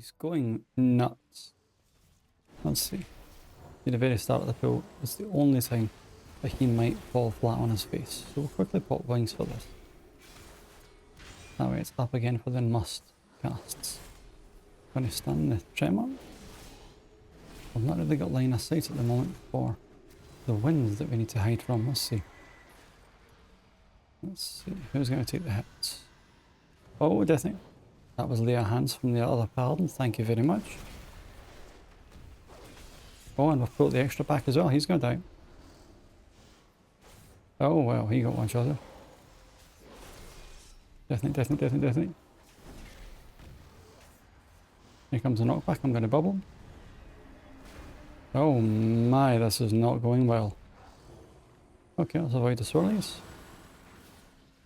He's going nuts. Let's see. At the very start of the pool, it's the only time that he might fall flat on his face. So we'll quickly pop wings for this. That way it's up again for the must casts. Going to stun the tremor. I've not really got line of sight at the moment for the winds that we need to hide from. Let's see. Let's see. Who's going to take the hits? Oh, definitely. That was Leah Hands from the other Paladin. Thank you very much. Oh, and we've pulled the extra back as well. He's going to die. Oh, well, he got one shot there. Definitely. Here comes the knockback. I'm going to bubble. Oh my, this is not going well. Okay, let's avoid the swirlies.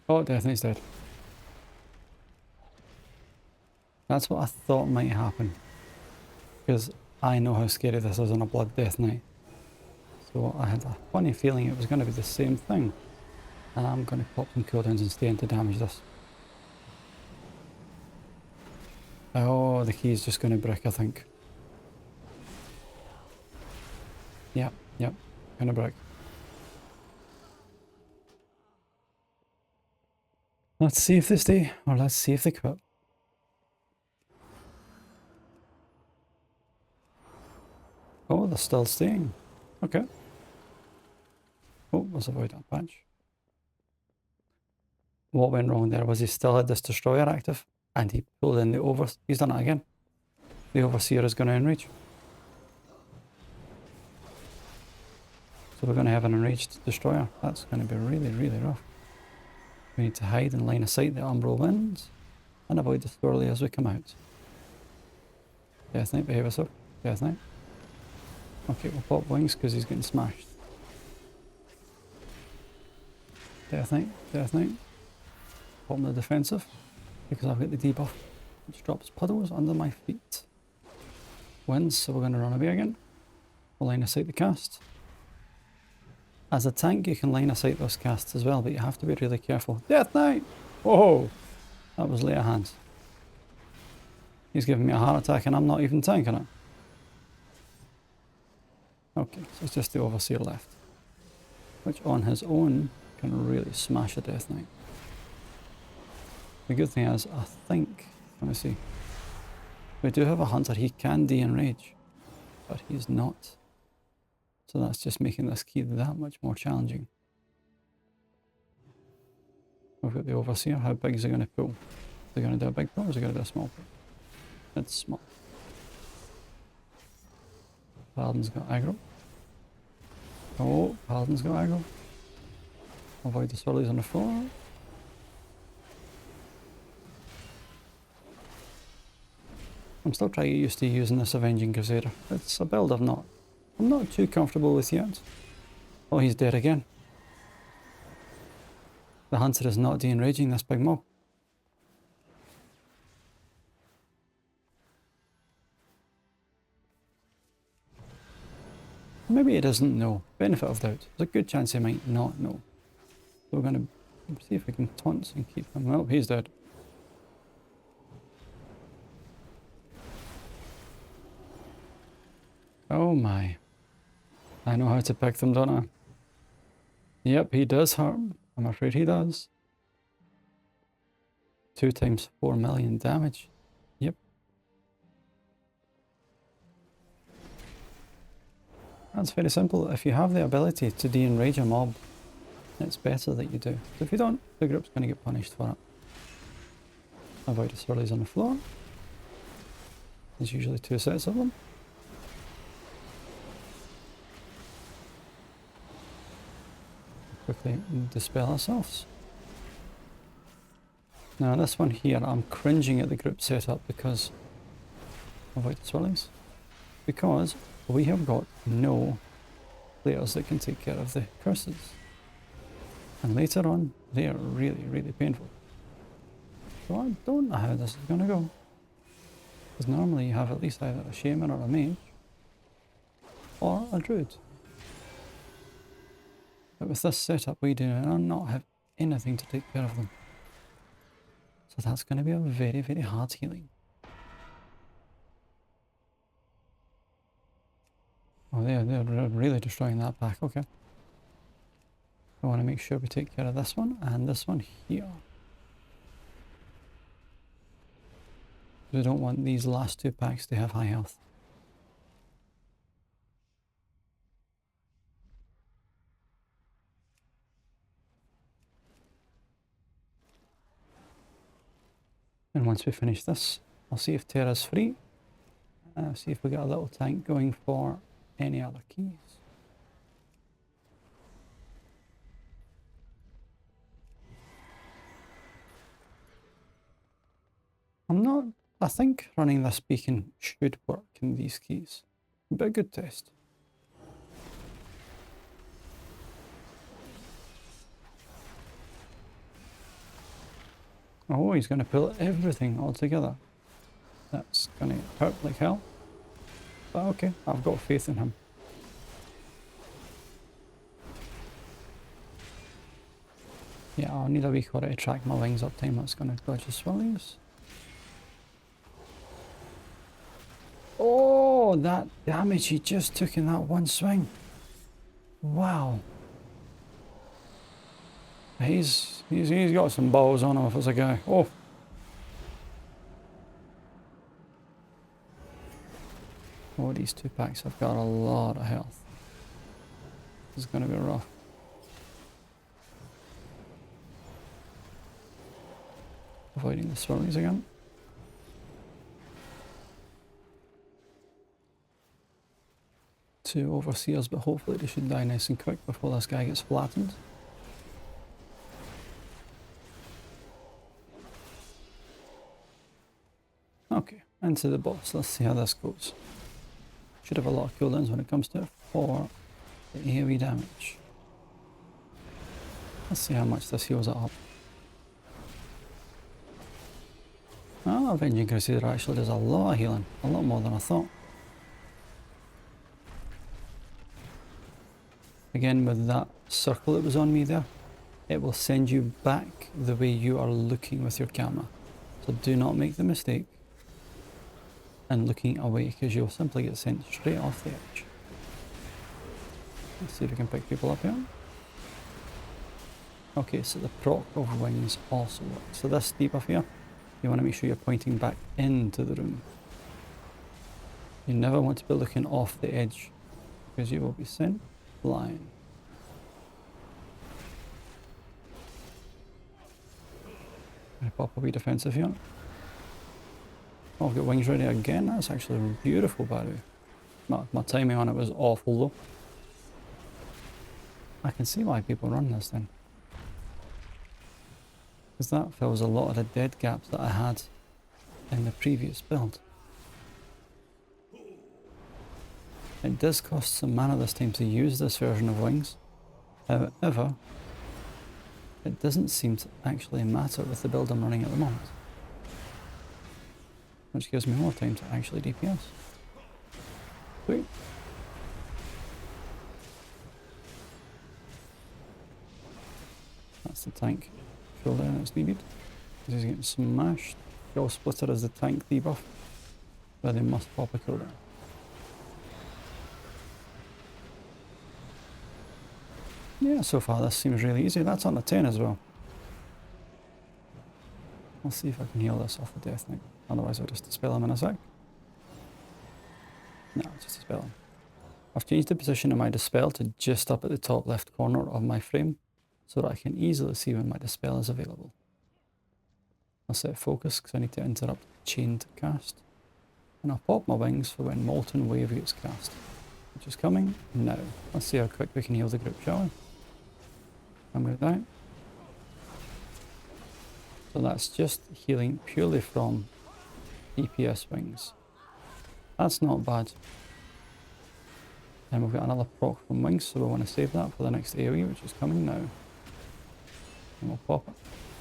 Oh, Deathknight's dead. That's what I thought might happen. Because I know how scary this is on a Blood Death Knight. So I had a funny feeling it was going to be the same thing. And I'm going to pop some cooldowns and stay in to damage this. Oh, the key's just going to brick, I think. Yep, gonna brick. Let's see if they stay, or let's see if they quit. Oh, they're still staying. Okay. Oh, let's avoid that patch. What went wrong there was he still had this destroyer active, and he pulled in the he's done it again. The overseer is going to enrage. So we're going to have an enraged destroyer. That's going to be really, really rough. We need to hide in line of sight the umbral winds and avoid the swirly as we come out. Death Knight, behave yourself. Death Knight. Okay, we'll pop wings because he's getting smashed. Death Knight. Pop on the defensive because I've got the debuff which drops puddles under my feet. Winds, so we're going to run away again. We'll line of sight the cast. As a tank, you can line of sight those casts as well, but you have to be really careful. Death Knight! Whoa! That was Leah Hands. He's giving me a heart attack and I'm not even tanking it. Okay, so it's just the Overseer left. Which on his own can really smash a Death Knight. The good thing is, I think, let me see. We do have a Hunter, he can de-enrage, but he's not. So that's just making this key that much more challenging. We've got the Overseer. How big is he going to pull? Is he going to do a big pull or is he going to do a small pull? It's small. Paladin's got aggro. Oh, Paladin's got aggro. Avoid the swirlies on the floor. I'm still trying to get used to using this Avenging Crusader. It's a build I'm not too comfortable with yet. Oh, he's dead again. The Hunter is not de-enraging this big mob. Maybe he doesn't know. Benefit of doubt. There's a good chance he might not know. So we're going to see if we can taunt and keep him. Well, he's dead. Oh my. I know how to pick them, don't I? Yep, he does harm. I'm afraid he does. 2 times 4 million damage. Yep. That's very simple. If you have the ability to de-enrage a mob, it's better that you do. So if you don't, the group's going to get punished for it. Avoid the swirlies on the floor. There's usually 2 sets of them. Quickly dispel ourselves. Now this one here, I'm cringing at the group setup because avoid the swirlies. Because we have got no players that can take care of the curses. And later on, they are really, really painful. So I don't know how this is going to go. Because normally you have at least either a shaman or a mage. Or a druid. But with this setup we do not have anything to take care of them. So that's going to be a very, very hard healing. Oh, they're really destroying that pack. Okay. I want to make sure we take care of this one and this one here. We don't want these last two packs to have high health. And once we finish this, I'll see if Terra's free. See if we got a little tank going for any other keys. I think running this beacon should work in these keys. But a good test. Oh, he's going to pull everything all together. That's going to hurt like hell. But okay, I've got faith in him. Yeah, I'll need a wee quarter to track my wings up time. That's going to dodge the swirlies. Oh, that damage he just took in that one swing. Wow. He's got some balls on him if it's a guy. Oh. Oh, these two packs have got a lot of health. This is going to be rough. Avoiding the swirlies again. Two overseers, but hopefully they should die nice and quick before this guy gets flattened. Okay, into the boss. Let's see how this goes. Should have a lot of cooldowns when it comes to it for the AoE damage. Let's see how much this heals it up. Oh, Avenging Crusader actually does a lot of healing. A lot more than I thought. Again, with that circle that was on me there, it will send you back the way you are looking with your camera. So do not make the mistake and looking away, because you'll simply get sent straight off the edge. Let's see if we can pick people up here. Okay, so the proc of wings also works. So this debuff here, you want to make sure you're pointing back into the room. You never want to be looking off the edge, because you will be sent flying. I pop a wee defensive here. Oh, I've got wings ready again. That's actually beautiful, by the way. My timing on it was awful though. I can see why people run this then. Because that fills a lot of the dead gaps that I had in the previous build. It does cost some mana this time to use this version of wings. However, it doesn't seem to actually matter with the build I'm running at the moment. Which gives me more time to actually DPS. Sweet. That's the tank cooldown that's needed. He's getting smashed. Kill Splitter is the tank debuff, where they must pop a cooldown. Yeah, so far this seems really easy. That's on the 10 as well. I'll see if I can heal this off the Death Knight. Otherwise I'll just dispel him in a sec. No, just dispel him. I've changed the position of my dispel to just up at the top left corner of my frame, so that I can easily see when my dispel is available. I'll set focus because I need to interrupt chain to cast. And I'll pop my wings for when Molten Wave gets cast, which is coming now. Let's see how quick we can heal the group, shall we? I'm going to die. So that's just healing purely from DPS wings. That's not bad. And we've got another proc from wings, so we want to save that for the next AoE, which is coming now. And we'll pop it.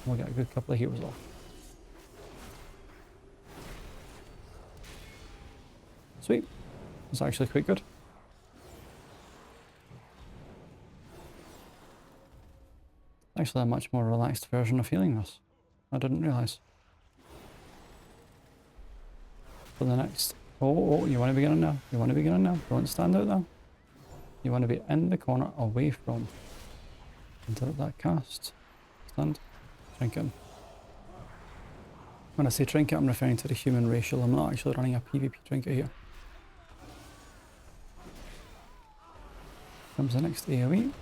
We'll get a good couple of heals off. Sweet. It's actually quite good. Actually a much more relaxed version of healing this. I didn't realise. For the next... Oh, you want to begin now? You want to begin now? Don't stand out there. You want to be in the corner away from. Interrupt that cast. Stunned. Trinket. When I say trinket, I'm referring to the human racial. I'm not actually running a PvP trinket here. Comes the next AoE.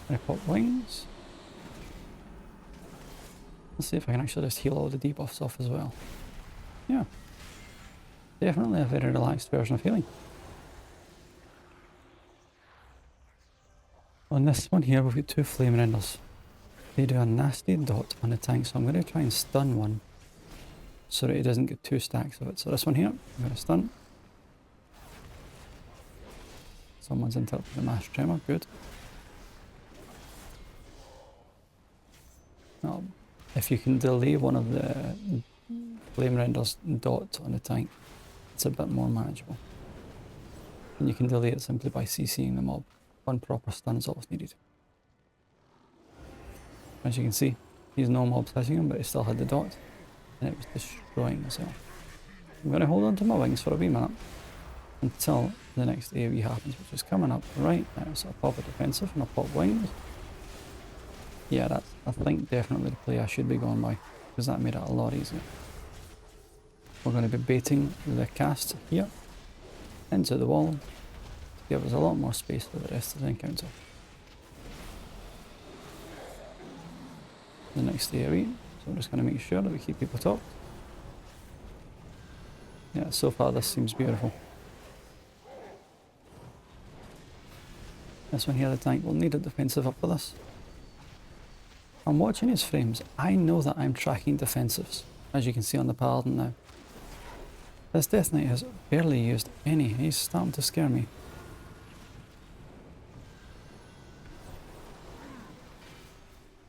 I pop wings. Let's see if I can actually just heal all the debuffs off as well. Yeah. Definitely a very relaxed version of healing. On this one here, we've got 2 flame renders. They do a nasty dot on the tank, so I'm going to try and stun one so that he doesn't get 2 stacks of it. So this one here, I'm going to stun. Someone's interrupted the mass tremor, good. Now, if you can delay one of the flame renders dot on the tank, it's a bit more manageable. And you can delay it simply by CCing the mob. One proper stun is all that's needed. As you can see, he's no mobs hitting him, but he still had the dot, and it was destroying himself. I'm going to hold on to my wings for a wee minute until the next AoE happens, which is coming up right now. So I'll pop a defensive and I'll pop wings. Yeah, that's, I think, definitely the play I should be going by, because that made it a lot easier. We're going to be baiting the cast here into the wall to give us a lot more space for the rest of the encounter. The next AoE, so we're just going to make sure that we keep people top. Yeah, so far this seems beautiful. This one here, the tank will need a defensive up for this. I'm watching his frames. I know that I'm tracking defensives, as you can see on the Paladin now. This Death Knight has barely used any. He's starting to scare me.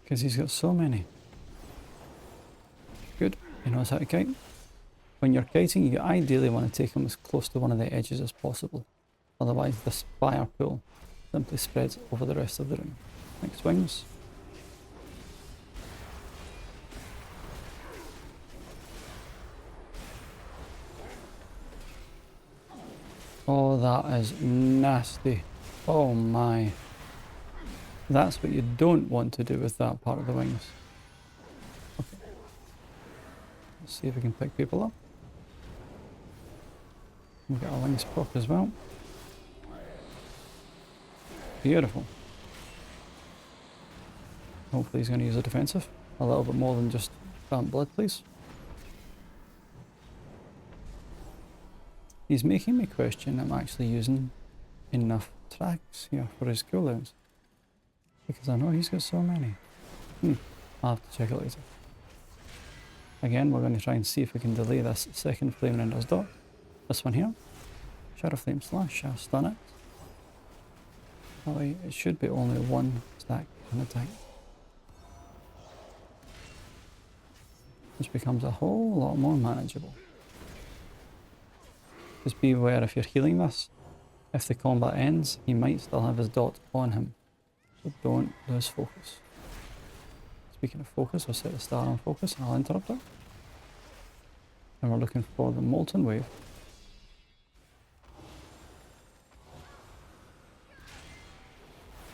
Because he's got so many. Good, he knows how to kite. When you're kiting, you ideally want to take him as close to one of the edges as possible. Otherwise this fire pool simply spreads over the rest of the room. Next wings. Oh, that is nasty. Oh my. That's what you don't want to do with that part of the wings. Okay. Let's see if we can pick people up. We've got our wings proc as well. Beautiful. Hopefully he's going to use a defensive. A little bit more than just vamp blood, please. He's making me question I'm actually using enough tracks here for his cooldowns. Because I know he's got so many. I'll have to check it later. Again, we're going to try and see if we can delay this second flame render's dot. This one here. Shadow Flame Slash, I'll stun it. That way it should be only 1 stack in the tank. Which becomes a whole lot more manageable. Just be aware if you're healing this, if the combat ends, he might still have his dot on him. So don't lose focus. Speaking of focus, I'll set the star on focus and I'll interrupt it. And we're looking for the Molten Wave.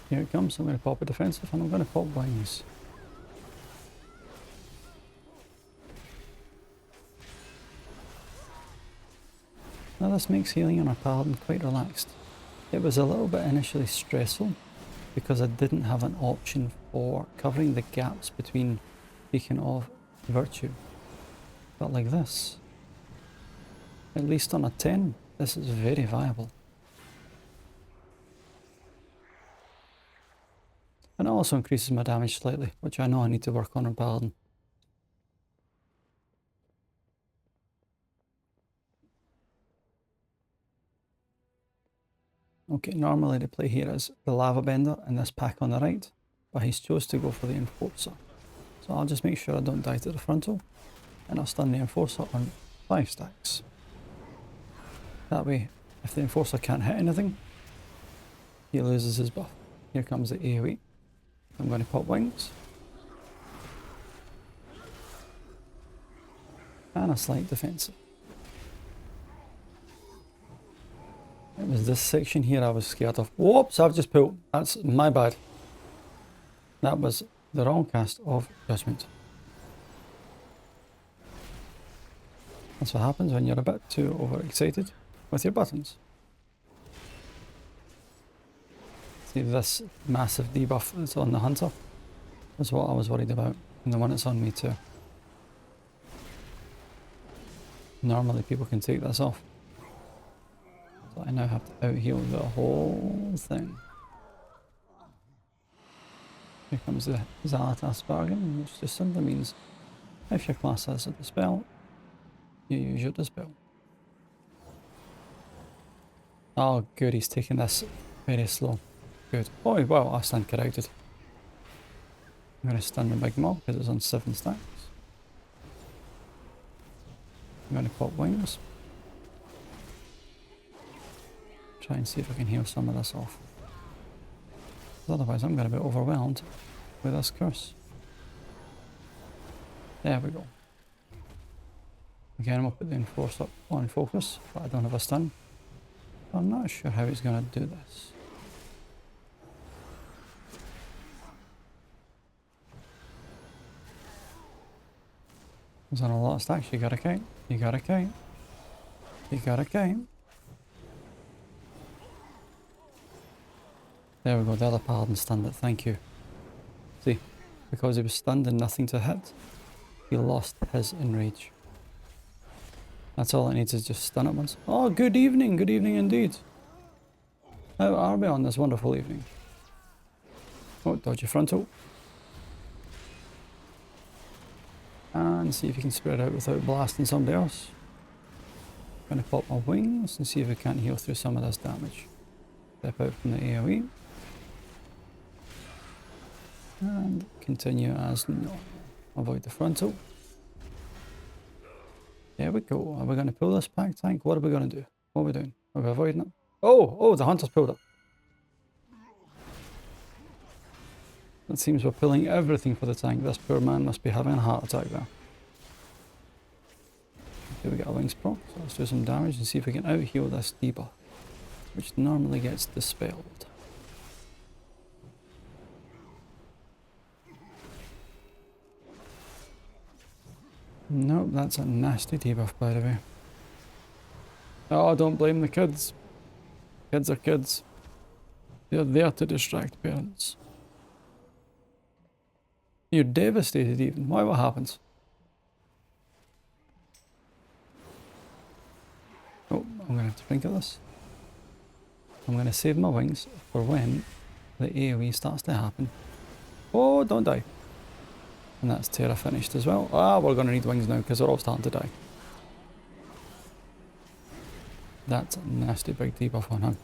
Here it comes, I'm going to pop a defensive and I'm going to pop wings. Now this makes healing on our Paladin quite relaxed. It was a little bit initially stressful because I didn't have an option for covering the gaps between Beacon of Virtue. But like this, at least on a 10, this is very viable. And it also increases my damage slightly, which I know I need to work on Paladin. Okay, normally the play here is the Lava Bender and this pack on the right, but he's chose to go for the Enforcer. So I'll just make sure I don't die to the frontal, and I'll stun the Enforcer on 5 stacks. That way, if the Enforcer can't hit anything, he loses his buff. Here comes the AoE. I'm going to pop wings. And a slight defensive. It was this section here I was scared of. Whoops, I've just pulled. That's my bad. That was the wrong cast of Judgment. That's what happens when you're a bit too overexcited with your buttons. See, this massive debuff that's on the Hunter is what I was worried about, and the one that's on me too. Normally people can take this off. So I now have to out-heal the whole thing. Here comes the Zalatas bargain, which just simply means if your class has a dispel, you use your dispel. Oh good, he's taking this very slow. Good. Oh wow, I stand corrected. I'm going to stun the big mob because it's on 7 stacks. I'm going to pop wings. Try and see if I can heal some of this off. Otherwise I'm going to be overwhelmed with this curse. There we go. Again, we'll put the enforce up on focus, but I don't have a stun. I'm not sure how he's going to do this. He's on a lot of stacks. You got a kite. You got a kite. You got a kite. There we go, the other Paladin stunned it, thank you. See, because he was stunned and nothing to hit, he lost his enrage. That's all it needs is just stun it once. Oh, good evening indeed. How are we on this wonderful evening? Oh, dodge your frontal. And see if you can spread out without blasting somebody else. Gonna pop my wings and see if we can't heal through some of this damage. Step out from the AoE. And continue as normal. Avoid the frontal. There we go. Are we going to pull this pack tank? What are we going to do? What are we doing? Are we avoiding it? Oh, the Hunter's pulled it. It seems we're pulling everything for the tank. This poor man must be having a heart attack there. Okay, we get a wings proc, so let's do some damage and see if we can out-heal this debuff, which normally gets dispelled. Nope, that's a nasty debuff by the way. Oh, don't blame the kids. Kids are kids. They're there to distract parents. You're devastated even. Why, what happens? Oh, I'm going to have to think of this. I'm going to save my wings for when the AoE starts to happen. Oh, don't die. And that's Terra finished as well. Ah, we're going to need wings now because they're all starting to die. That's a nasty big debuff on him.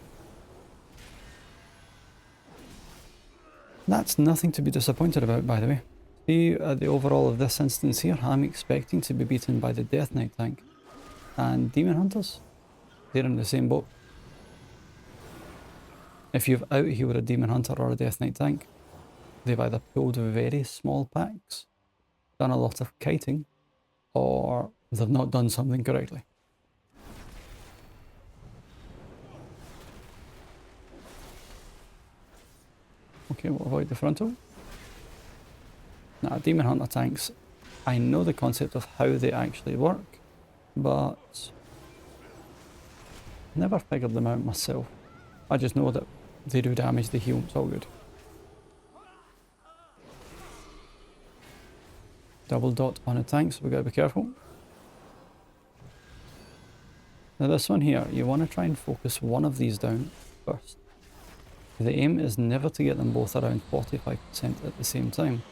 That's nothing to be disappointed about, by the way. See, the overall of this instance here, I'm expecting to be beaten by the Death Knight tank. And Demon Hunters, they're in the same boat. If you've out-healed a Demon Hunter or a Death Knight tank, they've either pulled very small packs, done a lot of kiting, or they've not done something correctly. Okay, we'll avoid the frontal. Now, Demon Hunter tanks, I know the concept of how they actually work, but never figured them out myself. I just know that they do damage, they heal, it's all good. Double dot on a tank, so we gotta be careful. Now this one here, you want to try and focus one of these down first. The aim is never to get them both around 45% at the same time,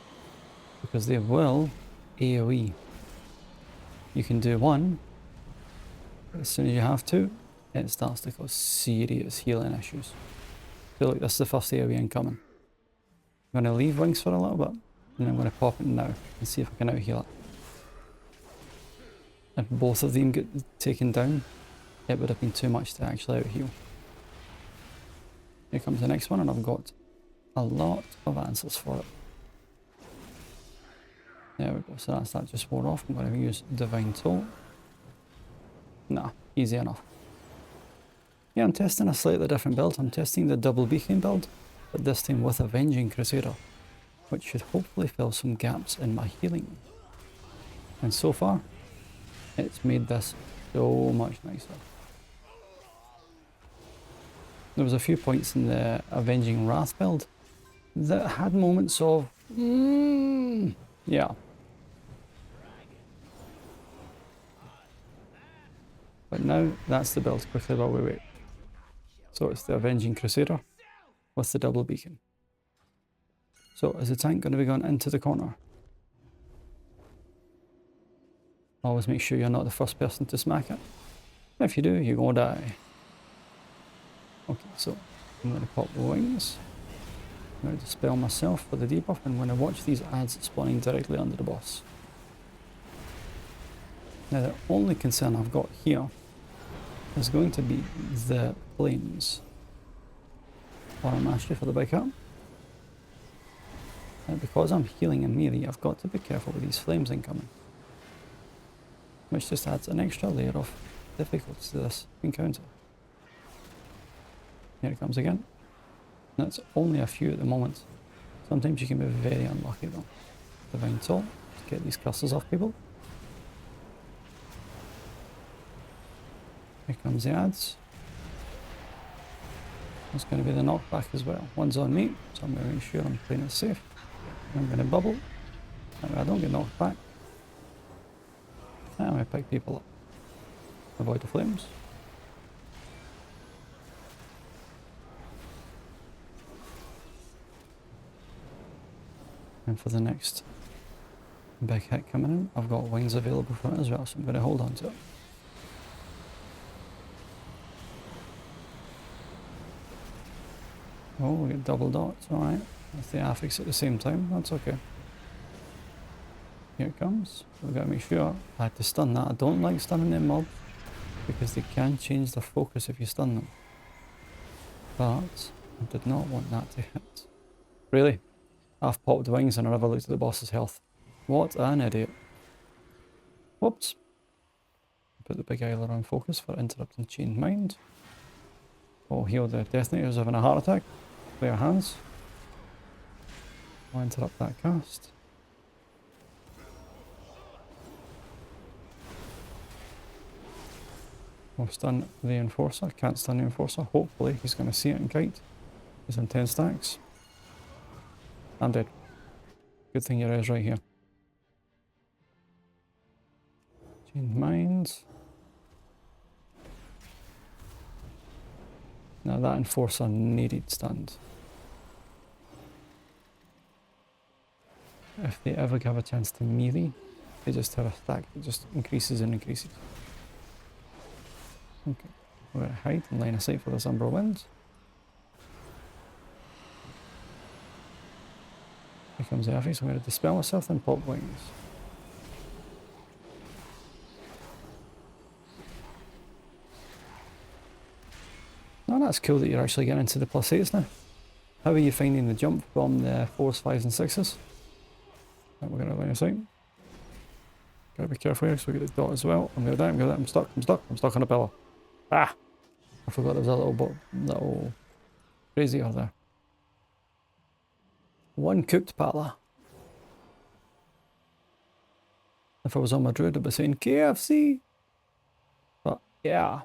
because they will AoE. You can do one, but as soon as you have to, it starts to cause serious healing issues. I feel like this is the first AoE incoming. I'm going to leave wings for a little bit, and I'm going to pop it now and see if I can out-heal it. If both of them get taken down, it would have been too much to actually out-heal. Here comes the next one, and I've got a lot of answers for it. There we go, so that's that just wore off. I'm going to use Divine Toll. Nah, easy enough. Yeah, I'm testing a slightly different build. I'm testing the double beacon build, but this time with Avenging Crusader, which should hopefully fill some gaps in my healing. And so far, it's made this so much nicer. There was a few points in the Avenging Wrath build that had moments of, yeah. But now that's the build quickly while we wait. So it's the Avenging Crusader with the double beacon. So is the tank going to be going into the corner? Always make sure you're not the first person to smack it. If you do, you're going to die. Okay, so I'm going to pop the wings. I'm going to dispel myself for the debuff, and I'm going to watch these ads spawning directly under the boss. Now the only concern I've got here is going to be the flames. Or a mastery for the big hit. And because I'm healing in melee, I've got to be careful with these flames incoming. Which just adds an extra layer of difficulty to this encounter. Here it comes again. And it's only a few at the moment. Sometimes you can be very unlucky though. Divine Toll to get these curses off people. Here comes the ads. There's going to be the knockback as well. One's on me, so I'm going to make sure I'm playing it safe. I'm going to bubble. That way I don't get knocked back. And I'm going to pick people up. Avoid the flames. And for the next big hit coming in, I've got wings available for it as well, so I'm going to hold on to it. Oh, we get double dots, alright. That's the affix at the same time, that's okay. Here it comes. We've got to make sure I had to stun that. I don't like stunning them mobs because they can change their focus if you stun them. But I did not want that to hit. Really? I've popped wings and I never looked at the boss's health. What an idiot. Whoops. Put the big eyeliner on focus for interrupting chained mind. Oh, heal the Deathnator's having a heart attack. Clear hands. I'll interrupt that cast. We'll stun the Enforcer. Can't stun the Enforcer. Hopefully he's going to see it and kite. He's on 10 stacks. I'm dead. Good thing your eyes right here. Chained minds. Now that Enforcer needed stunned. If they ever have a chance to melee, they just have a stack that just increases and increases. Okay, we're going to hide and line of sight for this Umbra Wind. Here comes the Avi, so I'm going to dispel myself and pop wings. Oh, that's cool that you're actually getting into the +8s now. How are you finding the jump from the 4s, 5s and 6s? Right, we're going to line of sight. Gotta be careful here, so we get the dot as well. I'm going to die, I'm stuck on a pillar. Ah! I forgot there was a little brazier there. One cooked pala. If I was on my druid, I'd be saying KFC. But yeah.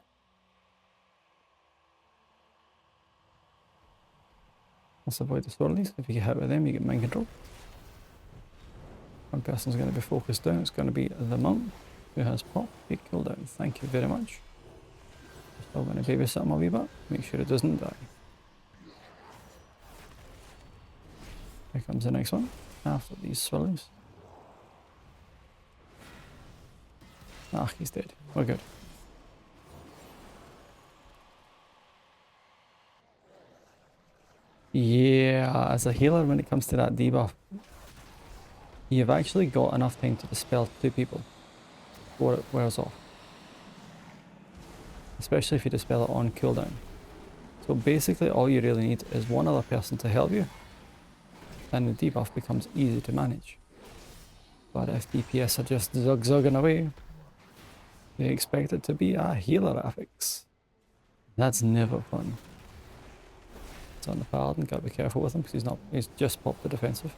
Let's avoid the swirlies. If you get hit with them, you get mind control. One person's going to be focused down. It's going to be the monk who has pop. Be cooldown. Thank you very much. Still going to babysit him a wee bit. Make sure it doesn't die. Here comes the next one. After these swirlies. Ah, he's dead. We're good. Yeah, as a healer, when it comes to that debuff, you've actually got enough time to dispel 2 people before it wears off. Especially if you dispel it on cooldown. So basically all you really need is one other person to help you, and the debuff becomes easy to manage. But if DPS are just zug-zugging away, they expect it to be a healer affix. That's never fun. It's on the Paladin, gotta be careful with him because he's just popped the defensive.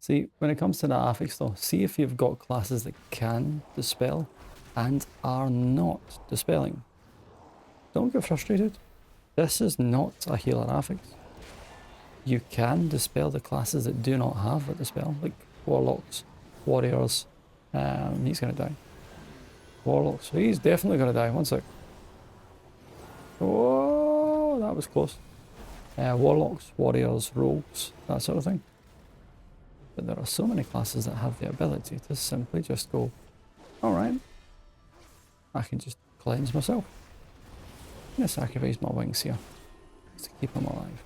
See, when it comes to the affix though, see if you've got classes that can dispel and are not dispelling. Don't get frustrated. This is not a healer affix. You can dispel the classes that do not have a dispel, like warlocks, warriors. He's gonna die. Warlocks, so he's definitely gonna die. One sec. Oh, that was close. Warlocks, warriors, rogues, that sort of thing. But there are so many classes that have the ability to simply just go, alright, I can just cleanse myself. I'm going to sacrifice my wings here, just to keep them alive.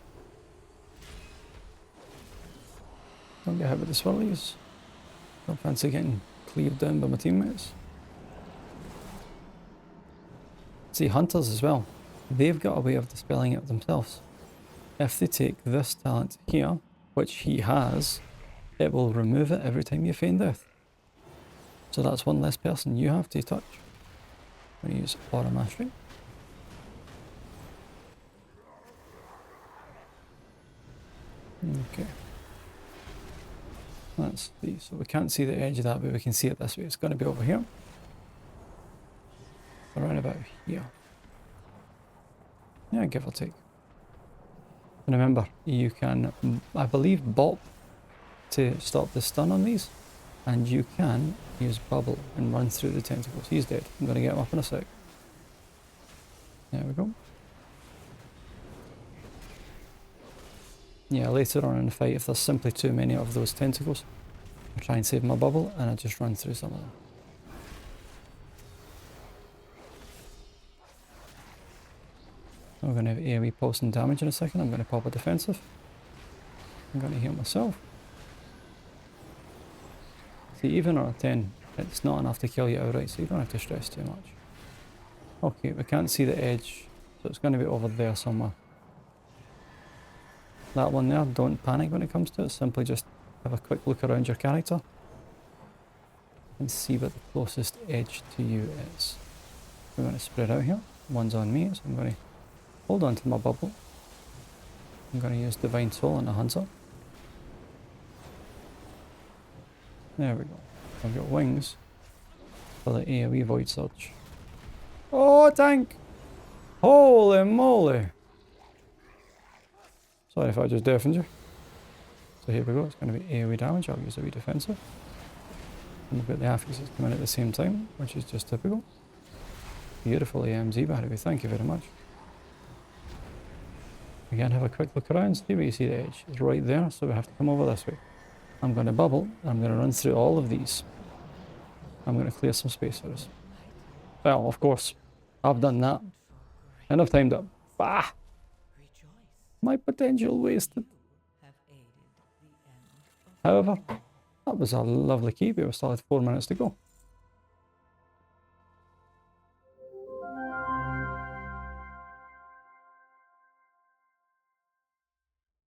Don't get hit with the swirlies. Don't fancy getting cleaved down by my teammates. See, hunters as well, they've got a way of dispelling it themselves. If they take this talent here, which he has, it will remove it every time you feign death. So that's one less person you have to touch. I'm going to use Aura Mastery. Okay. Let's see. So we can't see the edge of that, but we can see it this way. It's going to be over here. Around about here. Yeah, give or take. And remember, you can, I believe, bop to stop the stun on these, and you can use bubble and run through the tentacles. He's dead. I'm going to get him up in a sec. There we go. Yeah, later on in the fight, if there's simply too many of those tentacles, I try and save my bubble and I just run through some of them. We're going to have AoE pulse and damage in a second. I'm going to pop a defensive. I'm going to heal myself. See, even on a 10, it's not enough to kill you outright, so you don't have to stress too much. Okay, we can't see the edge, so it's going to be over there somewhere. That one there, don't panic when it comes to it, simply just have a quick look around your character and see what the closest edge to you is. We're going to spread out here. One's on me, so I'm going to hold on to my bubble. I'm going to use Divine Soul on the hunter. There we go. I've got wings for the AoE Void Surge. Oh, tank! Holy moly! Sorry if I just deafened you. So here we go, it's going to be AoE damage. I'll use a wee defensive. And we've got the affixes coming at the same time, which is just typical. Beautiful AMZ, by the way, thank you very much. Again, have a quick look around, see where you see the edge. It's right there, so we have to come over this way. I'm going to bubble, and I'm going to run through all of these. I'm going to clear some space for us. Well, of course, I've done that. And I've timed up. Bah! My potential wasted. However, that was a lovely keep. We still had 4 minutes to go.